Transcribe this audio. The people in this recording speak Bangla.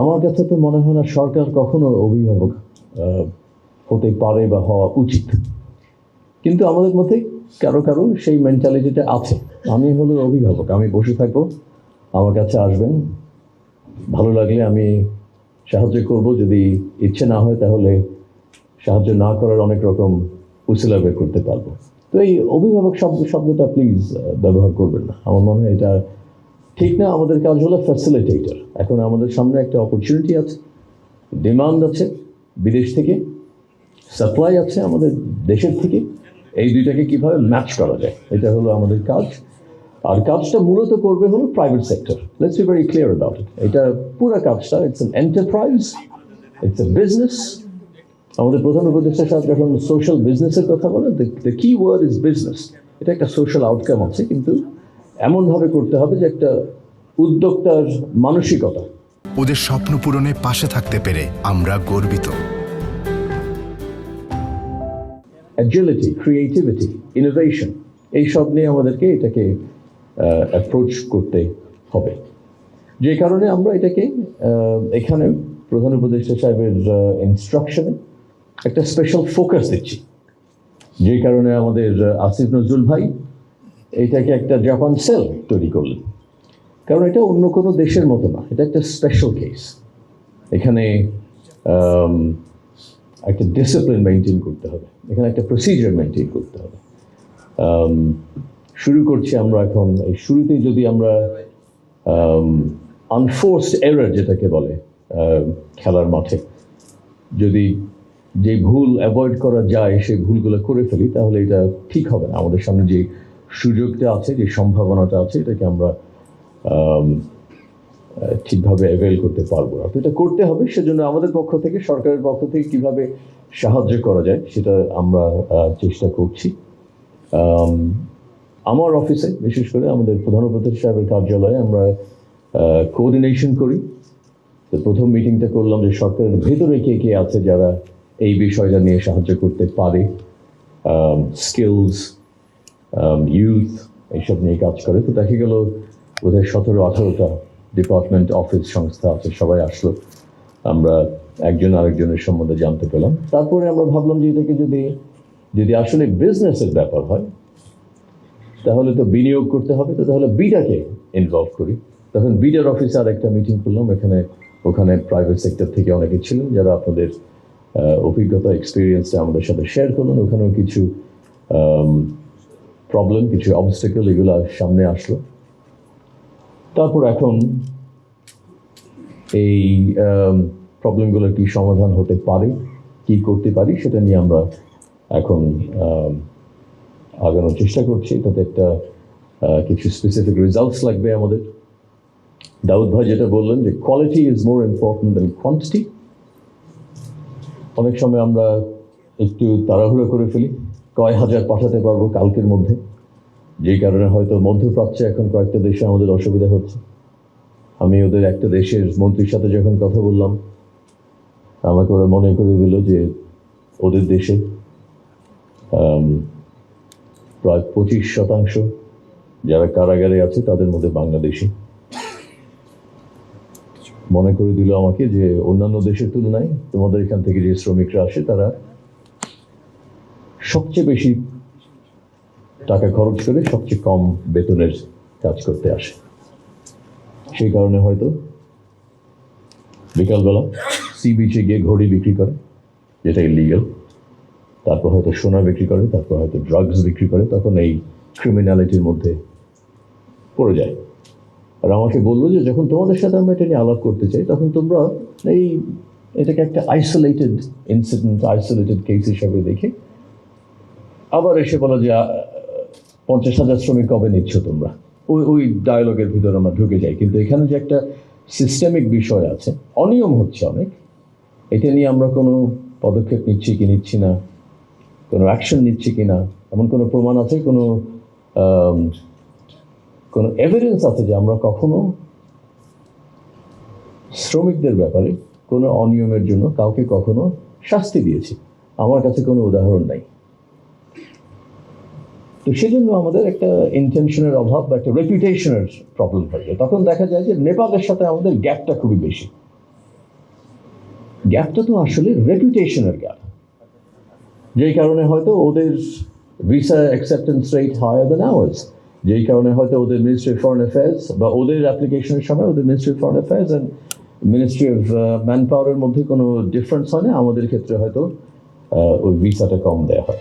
আমার কাছে তো মনে হয় না সরকার কখনো অভিভাবক হতে পারে বা হওয়া উচিত, কিন্তু আমাদের মধ্যে কারো কারো সেই মেন্টালিটিটা আছে। আমি হলো অভিভাবক, আমি বসে থাকবো, আমার কাছে আসবেন, ভালো লাগলে আমি সাহায্য করব, যদি ইচ্ছে না হয় তাহলে সাহায্য না করার অনেক রকম উসিলা বের করতে পারবো। তো এই অভিভাবক শব্দটা প্লিজ ব্যবহার করবেন না, আমার মনে হয় এটা ঠিক না। আমাদের কাজ হলো ফ্যাসিলিটেটর। এখন আমাদের সামনে একটা অপরচুনিটি আছে, ডিমান্ড আছে বিদেশ থেকে, সাপ্লাই আছে আমাদের দেশের থেকে, এই দুইটাকে কিভাবে ম্যাচ করা যায় এটা হলো আমাদের কাজ। আর কাজটা মূলত করবে হলো private sector. Let's be very clear about it. এটা পুরো কাজটা it's an enterprise, it's a business. আমাদের প্রধান উপদেষ্টা সাহেব যখন সোশ্যাল বিজনেসের কথা বলেন, দ্য কি ওয়ার্ড ইজ বিজনেস। এটা একটা সোশ্যাল আউটকাম আছে, কিন্তু এমনভাবে করতে হবে যে একটা উদ্যোক্তার মানসিকতা। ওদের স্বপ্ন পূরণে পাশে থাকতে পেরে আমরা গর্বিত। অ্যাজিলিটি, ক্রিয়েটিভিটি, ইনোভেশন, এইসব নিয়ে আমাদেরকে এটাকে অ্যাপ্রোচ করতে হবে। যে কারণে আমরা এটাকে এখানে প্রধান উপদেষ্টা সাহেবের ইনস্ট্রাকশনে একটা স্পেশাল ফোকাস দিচ্ছি। যে কারণে আমাদের আসিফ নজরুল ভাই এটাকে একটা জাপান সেল তৈরি করলেন, কারণ এটা অন্য কোনো দেশের মতো না, এটা একটা স্পেশাল কেস। এখানে একটা ডিসিপ্লিন মেনটেন করতে হবে, এখানে একটা প্রসিজার মেনটেন করতে হবে। শুরু করছি আমরা এখন। এই শুরুতেই যদি আমরা আনফোর্সড এরর যেটাকে বলে খেলার মাঠে, যদি যে ভুল অ্যাভয়েড করা যায় সেই ভুলগুলো করে ফেলি, তাহলে এটা ঠিক হবে না। আমাদের সামনে যে সুযোগটা আছে, যে সম্ভাবনাটা আছে, এটাকে আমরা ঠিকভাবে অ্যাভেল করতে পারবো না। তো এটা করতে হবে, সেজন্য আমাদের পক্ষ থেকে, সরকারের পক্ষ থেকে কীভাবে সাহায্য করা যায় সেটা আমরা চেষ্টা করছি। আমার অফিসে, বিশেষ করে আমাদের প্রধান উপদেষ্টা সাহেবের কার্যালয়ে আমরা কোঅর্ডিনেশন করি। তো প্রথম মিটিংটা করলাম যে সরকারের ভেতরে কে কে আছে যারা এই বিষয়টা নিয়ে সাহায্য করতে পারে, স্কিলস, ইউথ, এইসব নিয়ে কাজ করে। তো দেখা গেল বোধহয় 17-18টা ডিপার্টমেন্ট, অফিস, সংস্থা আছে, সবাই আসলো। আমরা একজন আরেকজনের সম্বন্ধে জানতে পেলাম। তারপরে আমরা ভাবলাম যে এটাকে যদি আসলে বিজনেসের ব্যাপার হয়, তাহলে তো বিনিয়োগ করতে হবে, তো তাহলে বিটাকে ইনভলভ করি। তখন বিটার অফিসে আর একটা মিটিং করলাম। ওখানে প্রাইভেট সেক্টর থেকে অনেকে ছিলেন যারা আপনাদের অভিজ্ঞতা, এক্সপিরিয়েন্সটা আমাদের সাথে শেয়ার করলেন। ওখানেও কিছু প্রবলেম, কিছু অবস্টেকল, এগুলো সামনে আসলো। তারপর এখন এই প্রবলেমগুলোর কি সমাধান হতে পারে, কি করতে পারি, সেটা নিয়ে আমরা এখন আগানোর চেষ্টা করছি। তাতে একটা কিছু স্পেসিফিক রেজাল্টস লাগবে আমাদের। দাউদ ভাই যেটা বললেন যে quality is more important than quantity. অনেক সময় আমরা একটু তাড়াহুড়ো করে ফেলি, কয় হাজার পাঠাতে পারবো কালকের মধ্যে, যেই কারণে হয়তো মধ্যপ্রাচ্যে এখন কয়েকটা দেশে আমাদের অসুবিধা হচ্ছে। আমি ওদের একটা দেশের মন্ত্রীর সাথে যখন কথা বললাম, আমাকে ওরা মনে করে দিল যে ওদের দেশে প্রায় 25% যারা কারাগারে আছে তাদের মধ্যে বাংলাদেশি। মনে করে দিল আমাকে যে অন্যান্য দেশের তুলনায় তোমাদের এখান থেকে যে শ্রমিকরা আসে তারা সবচেয়ে বেশি টাকা খরচ করে সবচেয়ে কম বেতনের কাজ করতে আসে। সেই কারণে হয়তো বিকালবেলা সি বিচে গিয়ে ঘড়ি বিক্রি করে, যেটা ইলিগাল, তারপর হয়তো সোনা বিক্রি করে, তারপর হয়তো ড্রাগস বিক্রি করে, তখন এই ক্রিমিনালিটির মধ্যে পড়ে যায়। আর আমাকে বললো যে যখন তোমাদের সাথে আমরা এটা নিয়ে আলাপ করতে চাই, তখন তোমরা এটাকে একটা আইসোলেটেড ইনসিডেন্ট, আইসোলেটেড কেস হিসাবে দেখে আবার এসে বলা যে 50,000 শ্রমিক কবে নিচ্ছ তোমরা। ওই ডায়ালগের ভিতরে আমরা ঢুকে যাই। কিন্তু এখানে যে একটা সিস্টেমিক বিষয় আছে, অনিয়ম হচ্ছে অনেক, এটা নিয়ে আমরা কোনো পদক্ষেপ নিচ্ছি কি নিচ্ছি না, কোনো অ্যাকশন নিচ্ছি কি না, এমন কোনো প্রমাণ আছে, কোনো এভিডেন্স আছে যে আমরা কখনো শ্রমিকদের ব্যাপারে কোনো অনিয়মের জন্য কাউকে কখনো শাস্তি দিয়েছি? আমার কাছে কোনো উদাহরণ নাই। তো সেজন্য আমাদের একটা ইন্টেনশনের অভাব বা একটা রেপুটেশনের প্রবলেম থাকে। তখন দেখা যায় যে নেপালের সাথে আমাদের গ্যাপটা খুবই বেশি। গ্যাপটা তো আসলে রেপুটেশনের গ্যাপ, যেই কারণে হয়তো ওদের visa acceptance rate higher than ours, যেই কারণে হয়তো ওদের মিনিস্ট্রি অফ ফরেন অ্যাফেয়ার্স বা ওদের অ্যাপ্লিকেশনের সময় ওদের ministry of foreign affairs and ministry of man পাওয়ারের মধ্যে কোনো ডিফারেন্স হয় না, আমাদের ক্ষেত্রে হয়তো ওই ভিসাটা কম দেওয়া হয়।